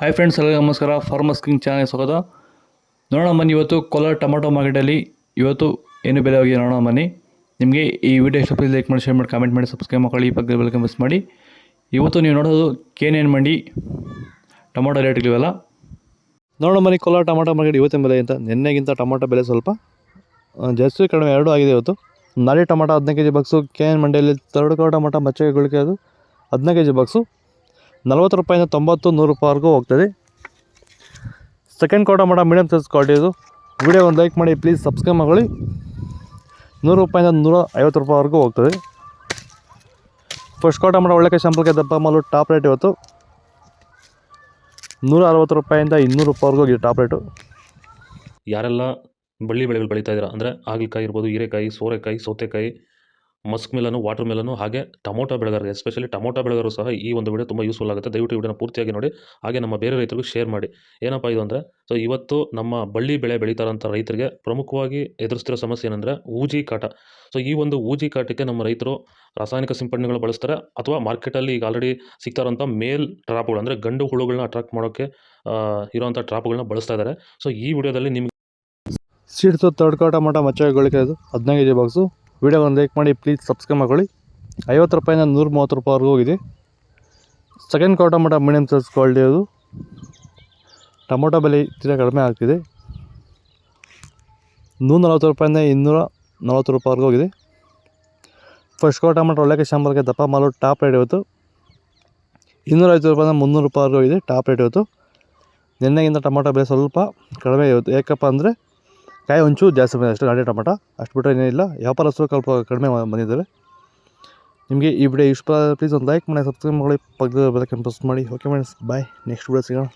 Hi friends, ಎಲ್ಲರಿಗೂ ನಮಸ್ಕಾರ. Farmers king channel ಸ್ವಾಗತ. ನೋಡೋಣ ಬನ್ನಿ, ಇವತ್ತು ಕೋಲಾರ ಟೊಮಾಟೊ ಮಾರ್ಕೆಟಲ್ಲಿ ಇವತ್ತು ಏನು ಬೆಲೆ ಹೋಗಿದೆ ನೋಡೋಣ ಬನ್ನಿ. ನಿಮಗೆ ಈ ವಿಡಿಯೋ ಇಷ್ಟ ಲೈಕ್ ಮಾಡಿ, ಶೇರ್ ಮಾಡಿ, ಕಾಮೆಂಟ್ ಮಾಡಿ, ಸಬ್ಸ್ಕ್ರೈಬ್ ಮಾಡಿ, ಪಕ್ಕದ ಬೆಲ್ ಮಿಸ್ ಮಾಡಿ. ಇವತ್ತು ನೀವು ನೋಡೋದು KNN ಮಂಡಿ ಟೊಮಾಟೊ ರೇಟ್ಗಳಿವೆಲ್ಲ ನೋಡೋಣ ಬನ್ನಿ. ಕೋಲಾರ ಟೊಮಾಟೊ ಮಾರ್ಕೆಟ್ ಇವತ್ತಿನ ಬೆಲೆ ಅಂತ ನಿನ್ನೆಗಿಂತ ಟೊಮಾಟೊ ಬೆಲೆ ಸ್ವಲ್ಪ ಜಾಸ್ತಿ ಕಡಿಮೆ ಎರಡೂ ಆಗಿದೆ. ಇವತ್ತು ನಾಟಿ ಟೊಮಾಟೊ 15 kg ಬಾಕ್ಸು KNN ಮಂಡಿಯಲ್ಲಿ. ತರ್ಡ್ ಕೋಲಾರ ಟೊಮಾಟೊ ಮಚ್ಚೆಗಳಿಗೆ ಅದು 15 kg ಬಾಕ್ಸು 40 ರೂಪಾಯಿಂದ 90, 100 ರೂಪಾಯಿವರೆಗೂ ಹೋಗ್ತದೆ. ಸೆಕೆಂಡ್ ಕೋಟ ಮಾಡ ಮೀಡಿಯಮ್ ಸೈಜ್ ಕ್ವಾಲಿಟಿ ಇದು. ವಿಡಿಯೋ ಒಂದು ಲೈಕ್ ಮಾಡಿ, ಪ್ಲೀಸ್ ಸಬ್ಸ್ಕ್ರೈಬ್ ಮಾಡಿ. 100 ರೂಪಾಯಿಂದ 150 ರೂಪಾಯಿವರೆಗೂ ಹೋಗ್ತದೆ. ಫಸ್ಟ್ ಕೋಟ ಮಾಡ ಒಳ್ಳೆಕಾಯಿ ಶಾಂಪಲ್ಗೆ ದಪ್ಪ ಮಾಲು ಟಾಪ್ ರೇಟ್ ಇವತ್ತು 160 ರೂಪಾಯಿಂದ 200 ರೂಪಾಯಿವರೆಗೂ ಹೋಗಿದೆ ಟಾಪ್ ರೇಟು. ಯಾರೆಲ್ಲ ಬಳ್ಳಿ ಬೆಳೆಗಳು ಬೆಳೀತಾ ಇದ್ದೀರಾ ಅಂದರೆ ಹಾಗಲಕಾಯಿ ಇರ್ಬೋದು, ಹೀರೆಕಾಯಿ, ಸೋರೆಕಾಯಿ, ಸೌತೆಕಾಯಿ, ಮಸ್ಕ್ ಮೆಲನು, ವಾಟರ್ ಮೆಲನು, ಹಾಗೆ ಟೊಮೊಟೊ ಬೆಳೆಗಾರರು, ಎಸ್ಪೆಷಲಿ ಟೊಮೊಟೊ ಬೆಳೆಗಾರರು ಸಹ ಈ ಒಂದು ವಿಡಿಯೋ ತುಂಬ ಯೂಸ್ಫುಲ್ ಆಗುತ್ತೆ. ದಯವಿಟ್ಟು ವಿಡಿಯೋನ ಪೂರ್ತಿಯಾಗಿ ನೋಡಿ, ಹಾಗೆ ನಮ್ಮ ಬೇರೆ ರೈತರಿಗೂ ಶೇರ್ ಮಾಡಿ. ಏನಪ್ಪ ಇದು ಅಂದರೆ, ಸೊ ಇವತ್ತು ನಮ್ಮ ಬಳ್ಳಿ ಬೆಳೆ ಬೆಳೀತಾರಂಥ ರೈತರಿಗೆ ಪ್ರಮುಖವಾಗಿ ಎದುರಿಸ್ತಿರೋ ಸಮಸ್ಯೆ ಏನಂದರೆ ಊಜಿ ಕಾಟ. ಸೊ ಈ ಒಂದು ಊಜಿ ಕಾಟಕ್ಕೆ ನಮ್ಮ ರೈತರು ರಾಸಾಯನಿಕ ಸಿಂಪಡಣೆಗಳು ಬಳಸ್ತಾರೆ, ಅಥವಾ ಮಾರ್ಕೆಟಲ್ಲಿ ಈಗ ಆಲ್ರೆಡಿ ಸಿಗ್ತಾರಂಥ ಮೇಲ್ ಟ್ರಾಪ್ಗಳು ಅಂದರೆ ಗಂಡು ಹುಳುಗಳನ್ನ ಅಟ್ರಾಕ್ಟ್ ಮಾಡೋಕ್ಕೆ ಇರೋವಂಥ ಟ್ರಾಪ್ಗಳನ್ನ ಬಳಸ್ತಾ ಇದ್ದಾರೆ. ಸೊ ಈ ವಿಡಿಯೋದಲ್ಲಿ ನಿಮಗೆ ಸೀಡ್ಸು ತರ್ಡ್ ಕೋಟ ಮಾಟ ಮಚ್ಚೆಗಳಿಗೆ ಅದು 15 kg ಬಾಕ್ಸು. ವಿಡಿಯೋ ಒಂದು ಲೈಕ್ ಮಾಡಿ, ಪ್ಲೀಸ್ ಸಬ್ಸ್ಕ್ರೈಬ್ ಮಾಡಿ. 50 ರೂಪಾಯಿಂದ 130 ರೂಪಾಯಿವರೆಗೂ ಹೋಗಿದೆ. ಸೆಕೆಂಡ್ ಕೋಟ ಮಾಟ ಮೀಡಿಯಮ್ ಸೈಜ್ ಕ್ವಾಲಿಟಿ ಅದು. ಟೊಮೊಟೊ ಬೆಲೆ ತೀರಾ ಕಡಿಮೆ ಆಗ್ತಿದೆ. 140 ರೂಪಾಯಿಂದ 240 ರೂಪಾಯಿವರೆಗೂ ಹೋಗಿದೆ. ಫಸ್ಟ್ ಕೋಟ ಮಾಟ ಒಳ್ಳೆಕಾಯಿ ಶಾಂಪಲ್ಗೆ ದಪ್ಪ ಮಾಲು ಟಾಪ್ ರೇಟ್ ಇವತ್ತು 250 ರೂಪಾಯಿಂದ 300 ರೂಪಾಯಿವರೆಗೂ ಇದೆ ಟಾಪ್ ರೇಟ್ ಇವತ್ತು. ನಿನ್ನೆಗಿಂತ ಟೊಮೊಟೊ ಬೆಲೆ ಸ್ವಲ್ಪ ಕಡಿಮೆ ಇವತ್ತು. ಯಾಕಪ್ಪ ಅಂದರೆ ಕಾಯಿ ಒಂಚೂರು ಜಾಸ್ತಿ ಬಂದಿದೆ ಅಷ್ಟೇ, ನಾಟಿ ಟೊಮೊಟೊ. ಅಷ್ಟು ಬಿಟ್ಟರೆ ಏನಿಲ್ಲ. ವ್ಯಾಪಾರಸ್ಥರು ಸ್ವಲ್ಪ ಕಡಿಮೆ ಬಂದಿದ್ದಾರೆ. ನಿಮಗೆ ಈ ವಿಡಿಯೋ ಇಷ್ಟ ಪ್ಲೀಸ್ ಒಂದು ಲೈಕ್ ಮಾಡಿ, ಸಬ್ಸ್ಕ್ರೈಬ್ ಮಾಡಿ, ಪಕ್ಕದ ಬೆಲ್ ಐಕಾನ್ ಪ್ರೆಸ್ ಮಾಡಿ. ಓಕೆ ಫ್ರೆಂಡ್ಸ್, ಬಾಯ್. ನೆಕ್ಸ್ಟ್ ವಿಡಿಯೋ ಸಿಗೋಣ.